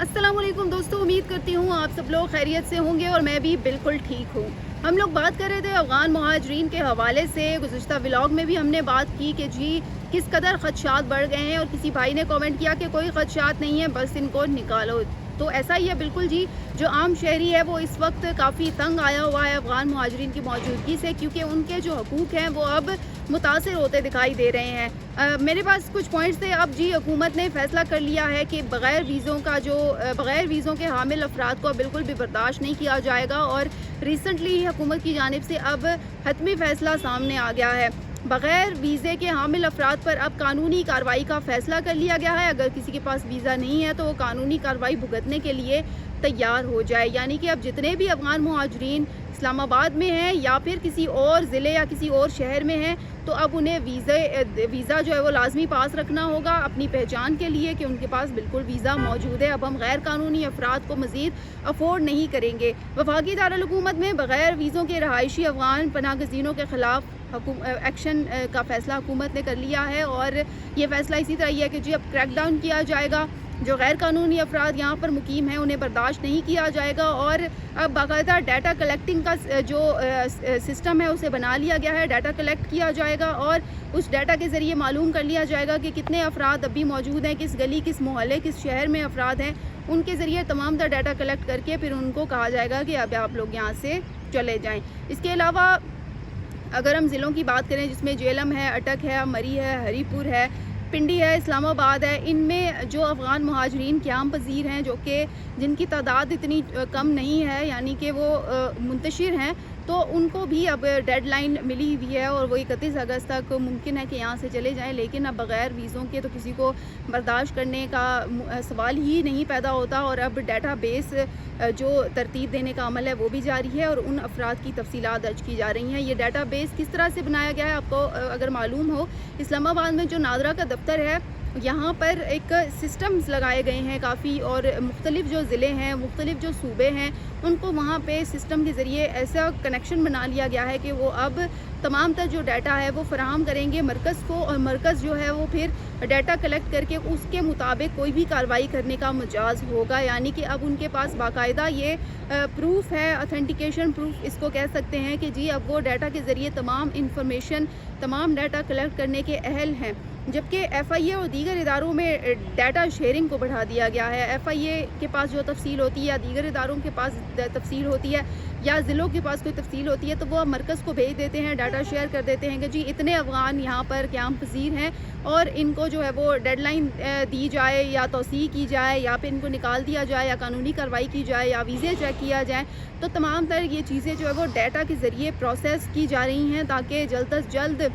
अस्सलाम वालेकुम दोस्तों, उम्मीद करती हूँ आप सब लोग खैरियत से होंगे और मैं भी बिल्कुल ठीक हूँ। हम लोग बात कर रहे थे अफ़गान महाजरीन के हवाले से। गुज़िश्ता व्लॉग में भी हमने बात की कि जी किस कदर ख़दशात बढ़ गए हैं, और किसी भाई ने कमेंट किया कि कोई ख़दशात नहीं है, बस इनको निकालो। तो ऐसा ही है बिल्कुल जी। जो आम शहरी है वो इस वक्त काफ़ी तंग आया हुआ है अफ़गान महाजरीन की मौजूदगी से, क्योंकि उनके जो हकूक़ हैं वो अब मुतासिर होते दिखाई दे रहे हैं। मेरे पास कुछ पॉइंट्स थे। अब जी हुकूमत ने फ़ैसला कर लिया है कि बग़ैर वीज़ों के हामिल अफराद को बिल्कुल भी बर्दाश्त नहीं किया जाएगा, और रिसेंटली हुकूमत की जानिब से अब हतमी फ़ैसला सामने आ गया है। बग़ैर वीज़े के हामिल अफराद पर अब कानूनी कार्रवाई का फ़ैसला कर लिया गया है। अगर किसी के पास वीज़ा नहीं है तो वो कानूनी कार्रवाई भुगतने के लिए तैयार हो जाए। यानी कि अब जितने भी अफ़गान मुहाजिरीन इस्लामाबाद में हैं या फिर किसी और ज़िले या किसी और शहर में हैं, तो अब उन्हें वीज़ा जो है वो लाजमी पास रखना होगा अपनी पहचान के लिए कि उनके पास बिल्कुल वीज़ा मौजूद है। अब हम गैर कानूनी अफराद को मज़ीद अफोर्ड नहीं करेंगे। वफाकी दारुल हुकूमत में बग़ैर वीज़ों के रहायशी अफ़गान पनाह गज़ीनों के ख़िलाफ़ एक्शन का फ़ैसला हुकूमत ने कर लिया है, और ये फ़ैसला इसी तरह है कि जी अब क्रैकडाउन किया जाएगा। जो गैर कानूनी अफराद यहाँ पर मुकीम हैं उन्हें बर्दाश्त नहीं किया जाएगा, और अब बाकायदा डाटा कलेक्टिंग का जो सिस्टम है उसे बना लिया गया है। डाटा कलेक्ट किया जाएगा और उस डाटा के ज़रिए मालूम कर लिया जाएगा कि कितने अफराद अभी मौजूद हैं, किस गली, किस मोहल्ले, किस शहर में अफराद हैं। उनके ज़रिए तमाम तर डाटा कलेक्ट करके फिर उनको कहा जाएगा कि अब आप लोग यहाँ से चले जाएँ। इसके अलावा अगर हम ज़िलों की बात करें जिसमें जेलम है, अटक है, मरी है, हरीपुर है, पिंडी है, इस्लामाबाद है, इनमें जो अफ़गान मुहाजिरीन क़याम पज़ीर हैं, जो कि जिनकी तादाद इतनी कम नहीं है, यानी कि वो मुंतशिर हैं, तो उनको भी अब डेडलाइन मिली हुई है और वो 31 अगस्त तक मुमकिन है कि यहाँ से चले जाएं। लेकिन अब बग़ैर वीज़ों के तो किसी को बर्दाश्त करने का सवाल ही नहीं पैदा होता, और अब डाटा बेस जो तरतीब देने का अमल है वो भी जारी है और उन अफराद की तफसीलात दर्ज की जा रही हैं। ये डाटा बेस किस तरह से बनाया गया है आपको अगर मालूम हो, इस्लामाबाद में जो नादरा का दफ्तर है यहाँ पर एक सिस्टम्स लगाए गए हैं काफ़ी, और मुख्तलिफ़ जो ज़िले हैं, मुख्तलिफ़ जो सूबे हैं, उनको वहाँ पे सिस्टम के ज़रिए ऐसा कनेक्शन बना लिया गया है कि वो अब तमाम तर जो डाटा है वो फ़राहम करेंगे मरकज़ को, और मरकज़ जो है वो फिर डाटा कलेक्ट करके उसके मुताबिक कोई भी कार्रवाई करने का मजाज होगा। यानी कि अब उनके पास बाकायदा ये प्रूफ है, ऑथेंटिकेशन प्रूफ इसको कह सकते हैं कि जी अब वो डाटा के ज़रिए तमाम इंफॉर्मेशन, तमाम डाटा कलेक्ट करने के अहल हैं। जबकि FIA और दीगर इदारों में डाटा शेयरिंग को बढ़ा दिया गया है। FIA के पास जो तफसील होती है या दीगर इदारों के पास तफसील होती है या ज़िलों के पास कोई तफसील होती है, तो वो मरकज़ को भेज देते हैं, डाटा शेयर कर देते हैं कि जी इतने अफ़गान यहाँ पर क़याम पज़ीर हैं और इनको जो है वो डेडलाइन दी जाए या तौसीक़ की जाए या फिर इनको निकाल दिया जाए या कानूनी कार्रवाई की जाए या वीज़े चेक किया जाए। तो तमाम तर ये चीज़ें जो है वो डाटा के ज़रिए प्रोसेस की जा रही हैं ताकि जल्द अज़ जल्द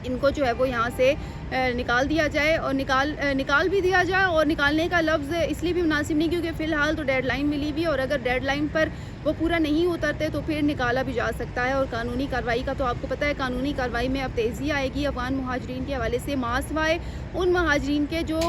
इनको जो है वो यहाँ से निकाल दिया जाए, और निकाल भी दिया जाए। और निकालने का लफ्ज़ इसलिए भी मुनासिब नहीं क्योंकि फ़िलहाल तो डेडलाइन मिली हुई, और अगर डेडलाइन पर वो पूरा नहीं उतरते तो फिर निकाला भी जा सकता है। और कानूनी कार्रवाई का तो आपको पता है, कानूनी कार्रवाई में अब तेज़ी आएगी अफ़गान मुहाजिरीन के हवाले से। मासवाए उन महाजिरीन के जो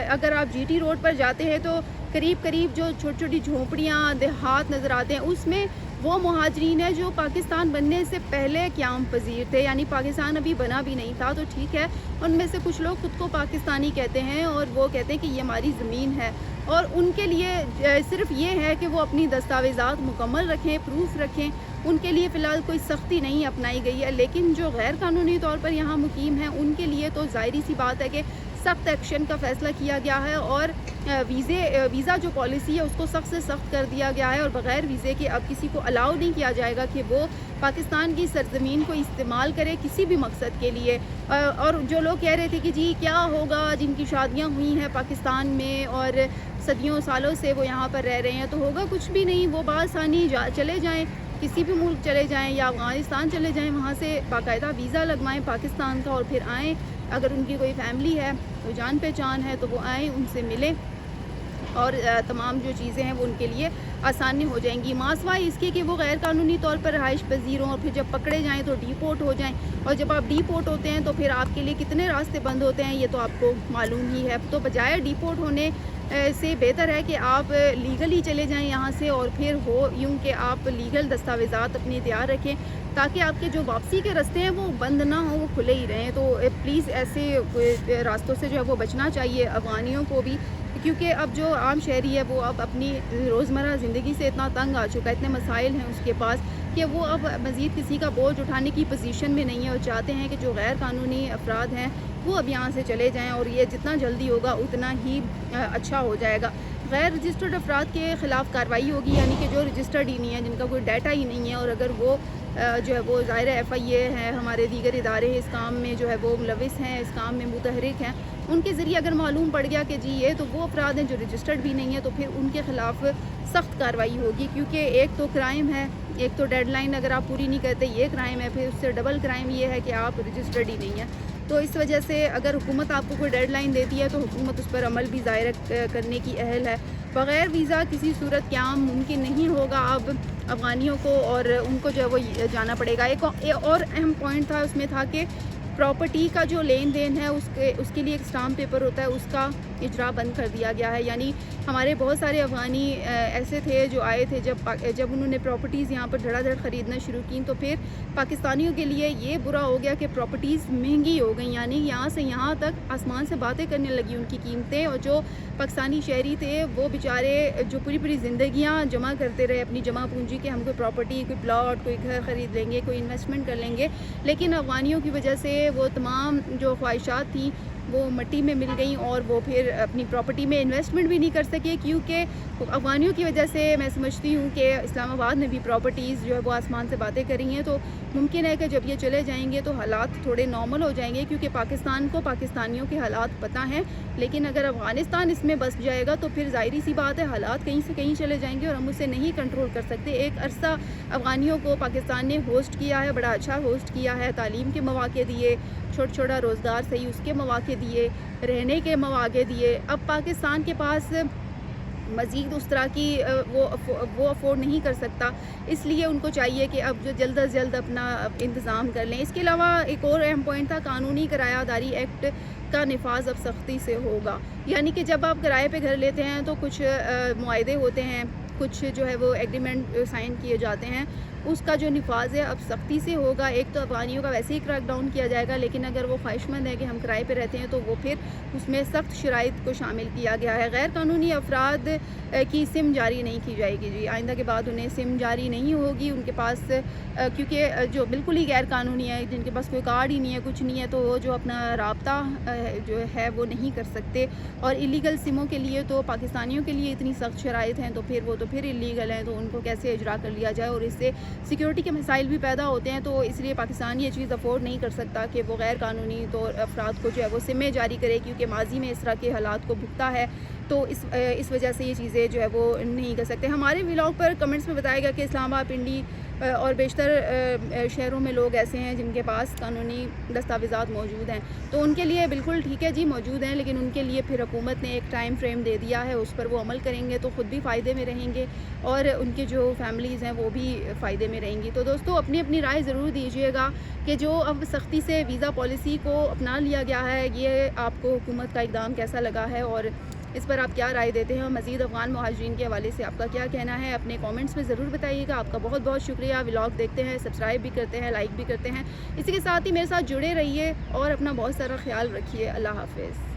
अगर आप GT रोड पर जाते हैं तो करीब जो छोटी छोटी झोंपड़ियाँ, देहात नज़र आते हैं, उसमें वो मुहाजिरीन है जो पाकिस्तान बनने से पहले क़याम पज़ीर थे, यानी पाकिस्तान अभी बना भी नहीं था। तो ठीक है, उनमें से कुछ लोग खुद को पाकिस्तानी कहते हैं और वो कहते हैं कि ये हमारी ज़मीन है, और उनके लिए सिर्फ ये है कि वो अपनी दस्तावेज़ात मुकम्मल रखें, प्रूफ रखें। उनके लिए फ़िलहाल कोई सख्ती नहीं अपनाई गई है। लेकिन जो गैर कानूनी तौर पर यहाँ मुकीम हैं उनके लिए तो ज़ाहिर सी बात है कि सख्त एक्शन का फ़ैसला किया गया है, और वीज़ा जो पॉलिसी है उसको सख्त से सख्त कर दिया गया है, और बग़ैर वीज़े के अब किसी को अलाउ नहीं किया जाएगा कि वो पाकिस्तान की सरज़मीन को इस्तेमाल करे किसी भी मकसद के लिए। और जो लोग कह रहे थे कि जी क्या होगा जिनकी शादियाँ हुई हैं पाकिस्तान में और सदियों सालों से वो यहाँ पर रह रहे हैं, तो होगा कुछ भी नहीं। वो बासानी चले जाएँ, किसी भी मुल्क चले जाएं या अफ़गानिस्तान चले जाएं, वहाँ से बाकायदा वीज़ा लगवाएं पाकिस्तान का और फिर आएँ। अगर उनकी कोई फैमिली है, कोई जान पहचान है, तो वो आएँ, उनसे मिलें, और तमाम जो चीज़ें हैं वो उनके लिए आसानी हो जाएंगी। मासवाए इसके कि वो गैर कानूनी तौर पर रहाइश पज़ीर हों और फिर जब पकड़े जाएँ तो डिपोर्ट हो जाएँ, और जब आप डिपोर्ट होते हैं तो फिर आपके लिए कितने रास्ते बंद होते हैं ये तो आपको मालूम ही है। तो बजाय डिपोर्ट होने سے بہتر ہے کہ آپ لیگلی چلے جائیں یہاں سے، اور پھر ہو یوں کہ آپ لیگل دستاویزات اپنے تیار رکھیں تاکہ آپ کے جو واپسی کے راستے ہیں وہ بند نہ ہوں، وہ کھلے ہی رہیں۔ تو پلیز ایسے راستوں سے جو ہے وہ بچنا چاہیے افغانیوں کو بھی، کیونکہ اب جو عام شہری ہے وہ اب اپنی روزمرہ زندگی سے اتنا تنگ آ چکا ہے، اتنے مسائل ہیں اس کے پاس کہ وہ اب مزید کسی کا بوجھ اٹھانے کی پوزیشن میں نہیں ہے، اور چاہتے ہیں کہ جو غیر قانونی افراد ہیں وہ اب یہاں سے چلے جائیں، اور یہ جتنا جلدی ہوگا اتنا ہی اچھا ہو جائے گا۔ غیر رجسٹرڈ افراد کے خلاف کارروائی ہوگی، یعنی کہ جو رجسٹرڈ ہی نہیں ہے، جن کا کوئی ڈیٹا ہی نہیں ہے، اور اگر وہ جو ہے وہ ظاہر ایف آئی اے ہیں، ہمارے دیگر ادارے اس کام میں جو ہے وہ ملوث ہیں، اس کام میں متحرک ہیں، ان کے ذریعے اگر معلوم پڑ گیا کہ جی یہ تو وہ افراد ہیں جو رجسٹرڈ بھی نہیں ہیں، تو پھر ان کے خلاف سخت کارروائی ہوگی، کیونکہ ایک تو کرائم ہے، ایک تو ڈیڈ لائن اگر آپ پوری نہیں کرتے یہ کرائم ہے، پھر اس سے ڈبل کرائم یہ ہے کہ آپ رجسٹرڈ ہی نہیں ہیں۔ تو اس وجہ سے اگر حکومت آپ کو کوئی ڈیڈ لائن دیتی ہے تو حکومت اس پر عمل بھی ظاہر کرنے کی اہل ہے۔ بغیر ویزا کسی صورت قیام ممکن نہیں ہوگا اب افغانیوں کو، اور ان کو جو ہے وہ جانا پڑے گا۔ ایک اور اہم پوائنٹ تھا اس میں تھا کہ پراپرٹی کا جو لین دین ہے اس کے لیے ایک اسٹامپ پیپر ہوتا ہے، اس کا اجرا بند کر دیا گیا ہے۔ یعنی ہمارے بہت سارے افغانی ایسے تھے جو آئے تھے جب انہوں نے پراپرٹیز یہاں پر دھڑا دھڑ خریدنا شروع کی، تو پھر پاکستانیوں کے لیے یہ برا ہو گیا کہ پراپرٹیز مہنگی ہو گئیں، یعنی یہاں سے یہاں تک آسمان سے باتیں کرنے لگی ان کی قیمتیں، اور جو پاکستانی شہری تھے وہ بیچارے جو پوری زندگیاں جمع کرتے رہے اپنی جمع پونجی کہ ہم کوئی پراپرٹی، کوئی پلاٹ، کوئی گھر خرید لیں گے، کوئی انویسٹمنٹ کر لیں گے، لیکن افغانیوں کی وجہ سے وہ تمام جو خواہشات تھیں وہ مٹی میں مل گئیں، اور وہ پھر اپنی پراپرٹی میں انویسٹمنٹ بھی نہیں کر سکے، کیونکہ افغانیوں کی وجہ سے میں سمجھتی ہوں کہ اسلام آباد میں بھی پراپرٹیز جو ہے وہ آسمان سے باتیں کر رہی ہیں۔ تو ممکن ہے کہ جب یہ چلے جائیں گے تو حالات تھوڑے نارمل ہو جائیں گے، کیونکہ پاکستان کو پاکستانیوں کے حالات پتہ ہیں، لیکن اگر افغانستان اس میں بس جائے گا تو پھر ظاہری سی بات ہے حالات کہیں سے کہیں چلے جائیں گے، اور ہم اسے نہیں کنٹرول کر سکتے۔ ایک عرصہ افغانیوں کو پاکستان نے ہوسٹ کیا ہے، بڑا اچھا ہوسٹ کیا ہے، تعلیم کے مواقع دیے، چھوٹا روزگار صحیح اس کے مواقع دیے، رہنے کے مواقع دیے۔ اب پاکستان کے پاس مزید اس طرح کی وہ افورڈ نہیں کر سکتا، اس لیے ان کو چاہیے کہ اب جو جلد از جلد اپنا انتظام کر لیں۔ اس کے علاوہ ایک اور اہم پوائنٹ تھا قانونی کرایہ داری ایکٹ کا نفاذ اب سختی سے ہوگا، یعنی کہ جب آپ کرائے پہ گھر لیتے ہیں تو کچھ معاہدے ہوتے ہیں، کچھ جو ہے وہ ایگریمنٹ سائن کیے جاتے ہیں، اس کا جو نفاذ ہے اب سختی سے ہوگا۔ ایک تو افغانیوں کا ویسے ہی کریک ڈاؤن کیا جائے گا، لیکن اگر وہ خواہش مند ہے کہ ہم کرائے پہ رہتے ہیں تو وہ پھر اس میں سخت شرائط کو شامل کیا گیا ہے۔ غیر قانونی افراد کی سم جاری نہیں کی جائے گی، جی آئندہ کے بعد انہیں سم جاری نہیں ہوگی ان کے پاس، کیونکہ جو بالکل ہی غیر قانونی ہے، جن کے پاس کوئی کارڈ ہی نہیں ہے، کچھ نہیں ہے، تو وہ جو اپنا رابطہ جو ہے وہ نہیں کر سکتے۔ اور ایلیگل سموں کے لیے تو پاکستانیوں کے لیے اتنی سخت شرائط ہیں، تو پھر ایلیگل ہیں، تو ان کو کیسے اجرا کر لیا جائے، اور اس سے سیکیورٹی کے مسائل بھی پیدا ہوتے ہیں۔ تو اس لیے پاکستان یہ چیز افورڈ نہیں کر سکتا کہ وہ غیر قانونی طور افراد کو جو ہے وہ سمیں جاری کرے، کیونکہ ماضی میں اس طرح کے حالات کو بھگتا ہے، تو اس وجہ سے یہ چیزیں جو ہے وہ نہیں کر سکتے۔ ہمارے ولاگ پر کمنٹس میں بتائے گا کہ اسلام آباد، پنڈی اور بیشتر شہروں میں لوگ ایسے ہیں جن کے پاس قانونی دستاویزات موجود ہیں، تو ان کے لیے بالکل ٹھیک ہے جی موجود ہیں، لیکن ان کے لیے پھر حکومت نے ایک ٹائم فریم دے دیا ہے، اس پر وہ عمل کریں گے تو خود بھی فائدے میں رہیں گے، اور ان کے جو فیملیز ہیں وہ بھی فائدے میں رہیں گی۔ تو دوستو اپنی رائے ضرور دیجیے گا کہ جو اب سختی سے ویزا پالیسی کو اپنا لیا گیا ہے، یہ آپ کو حکومت کا اقدام کیسا لگا ہے، اور اس پر آپ کیا رائے دیتے ہیں، اور مزید افغان مہاجرین کے حوالے سے آپ کا کیا کہنا ہے، اپنے کامنٹس میں ضرور بتائیے گا۔ آپ کا بہت بہت شکریہ، ولاگ دیکھتے ہیں، سبسکرائب بھی کرتے ہیں، لائک بھی کرتے ہیں، اسی کے ساتھ ہی میرے ساتھ جڑے رہیے اور اپنا بہت سارا خیال رکھیے۔ اللہ حافظ۔